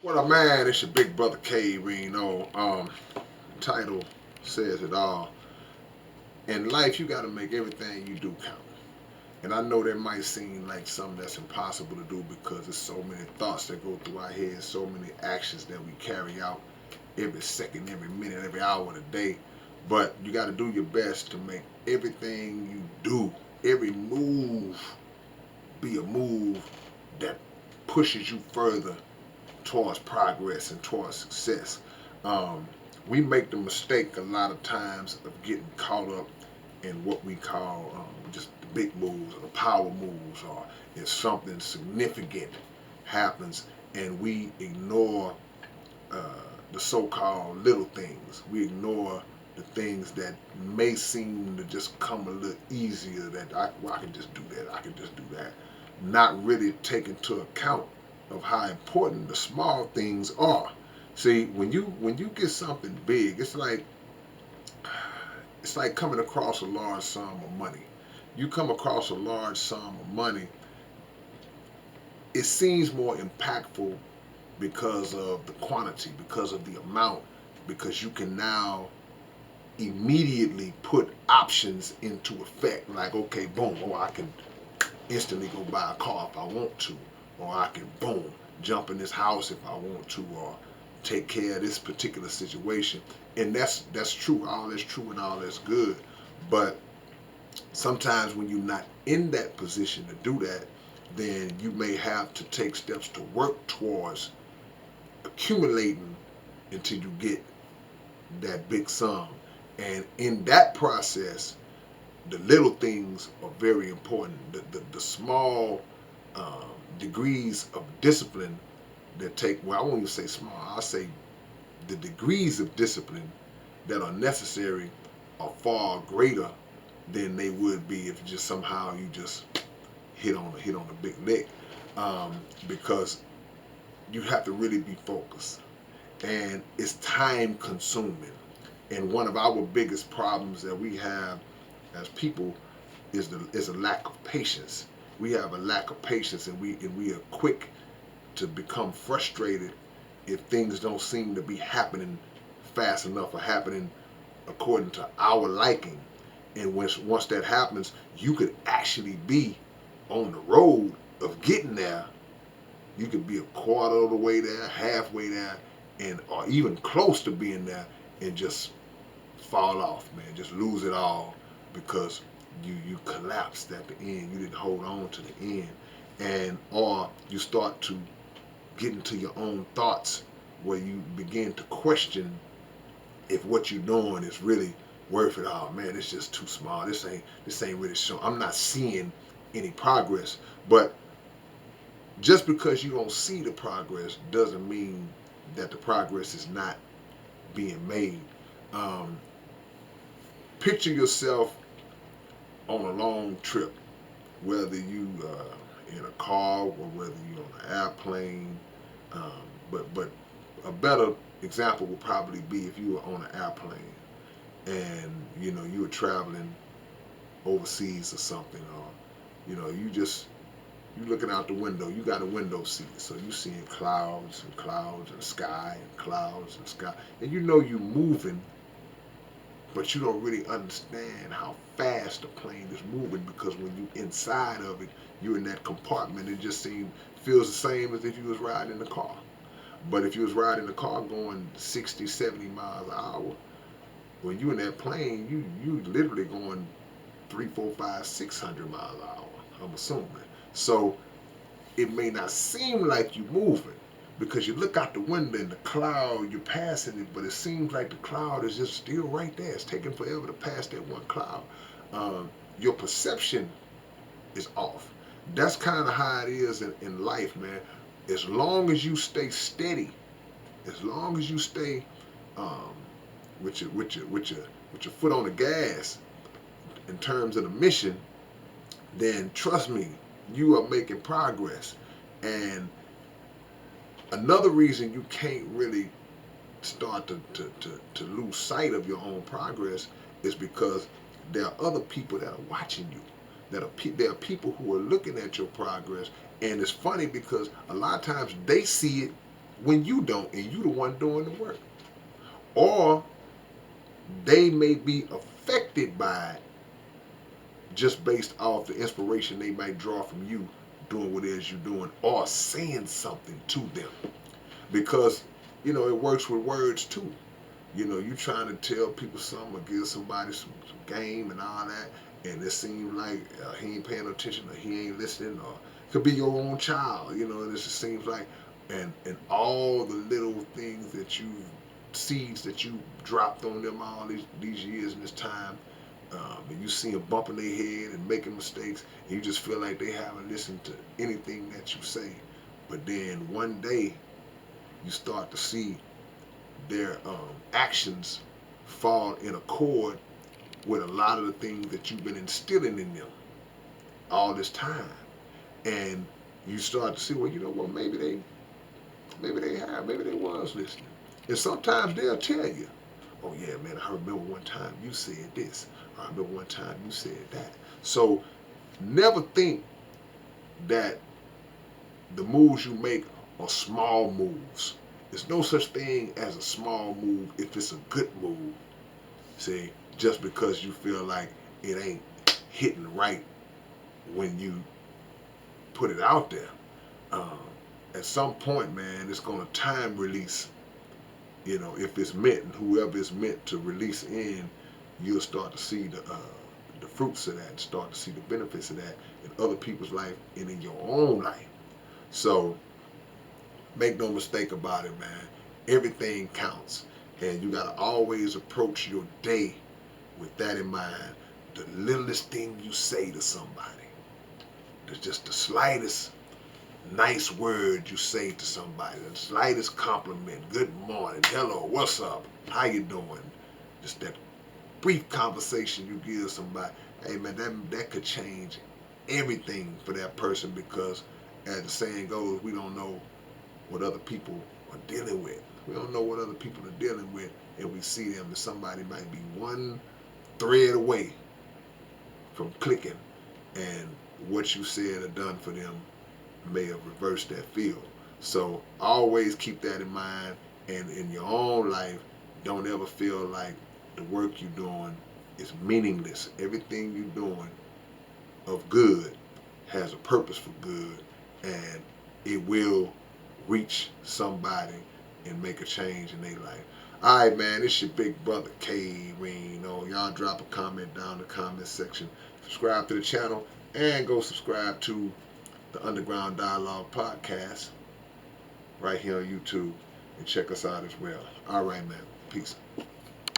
What up, man? It's your big brother K-Rino. Title says it all. In life, you got to make everything you do count. And I know that might seem like something that's impossible to do because there's so many thoughts that go through our heads, so many actions that we carry out every second, every minute, every hour of the day. But you got to do your best to make everything you do, every move, be a move that pushes you further towards progress and towards success. Um, we make the mistake a lot of times of getting caught up in what we call just the big moves or the power moves, or if something significant happens and we ignore uh, the so-called little things. We ignore the things that may seem to just come a little easier. That well, I can just do that. I can just do that. Not really take into account of how important the small things are. See, when you get something big, it's like coming across a large sum of money. You come across a large sum of money, it seems more impactful because of the quantity, because of the amount, because you can now immediately put options into effect. Like, okay, boom, or I can instantly go buy a car if I want to, or I can, boom, jump in this house if I want to, or take care of this particular situation. And that's true. All that's true and all that's good. But sometimes when you're not in that position to do that, then you may have to take steps to work towards accumulating until you get that big sum. And in that process, the little things are very important. The small degrees of discipline that take, well, I won't even say small, I'll say the degrees of discipline that are necessary are far greater than they would be if just somehow you just hit on a big lick, because you have to really be focused, and it's time consuming. And one of our biggest problems that we have as people is a lack of patience. We have a lack of patience, and we are quick to become frustrated if things don't seem to be happening fast enough or happening according to our liking. And once that happens, you could actually be on the road of getting there. You could be a quarter of the way there, halfway there, and or even close to being there, and just fall off, man. Just lose it all because you collapsed at the end. You didn't hold on to the end, and or you start to get into your own thoughts where you begin to question if what you're doing is really worth it. Oh man, it's just too small. This ain't really showing. I'm not seeing any progress. But just because you don't see the progress doesn't mean that the progress is not being made. Um, Picture yourself on a long trip, whether you in a car or whether you're on an airplane. Um, but a better example would probably be if you were on an airplane and you were traveling overseas or something, or you looking out the window. You got a window seat, so you seeing clouds and clouds and sky and clouds and sky, and you moving, but you don't really understand how fast the plane is moving because when you inside of it, you're in that compartment. It just feels the same as if you was riding in the car. But if you was riding the car going 60, 70 miles an hour, when you in that plane, you literally going 3, 4, 5, 600 miles an hour. I'm assuming. So it may not seem like you moving because you look out the window and the cloud, you're passing it, but it seems like the cloud is just still right there. It's taking forever to pass that one cloud. Your perception is off. That's kind of how it is in life, man. As long as you stay steady, as long as you stay um, with your foot on the gas in terms of the mission, then trust me, you are making progress. And another reason you can't really start to lose sight of your own progress is because there are other people that are watching you. There are people who are looking at your progress, and it's funny because a lot of times they see it when you don't, and you the one doing the work. Or they may be affected by it just based off the inspiration they might draw from you doing what it is you're doing, or saying something to them. Because, it works with words too. You trying to tell people something or give somebody some game and all that, and it seems like he ain't paying attention, or he ain't listening, or it could be your own child, and it just seems like, and all the little things that you, seeds that you dropped on them all these years and this time, and you see them bumping their head and making mistakes, and you just feel like they haven't listened to anything that you say. But then one day you start to see their actions fall in accord with a lot of the things that you've been instilling in them all this time, and you start to see, well, you know what, maybe they was listening, and sometimes they'll tell you, oh yeah, man, I remember one time you said this, or I remember one time you said that. So never think that the moves you make are small moves. There's no such thing as a small move if it's a good move. See, just because you feel like it ain't hitting right when you put it out there. Um, at some point, man, it's going to time release. If it's meant, and whoever is meant to release in, you'll start to see the fruits of that, and start to see the benefits of that in other people's life and in your own life. So make no mistake about it, man. Everything counts, and you gotta always approach your day with that in mind. The littlest thing you say to somebody, just the slightest nice word you say to somebody, the slightest compliment, good morning, hello, what's up, how you doing, just that brief conversation you give somebody, hey man, that could change everything for that person, because as the saying goes, we don't know what other people are dealing with. We don't know what other people are dealing with, and we see them, and somebody might be one thread away from clicking, and what you said or done for them may have reversed that field. So always keep that in mind, and in your own life, don't ever feel like the work you're doing is meaningless. Everything you're doing of good has a purpose for good, and it will reach somebody and make a change in their life. All right, man, it's your big brother K-Rino. Y'all drop a comment down in the comment section. Subscribe to the channel, and go subscribe to the Underground Dialogue podcast right here on YouTube, and check us out as well. All right, man. Peace.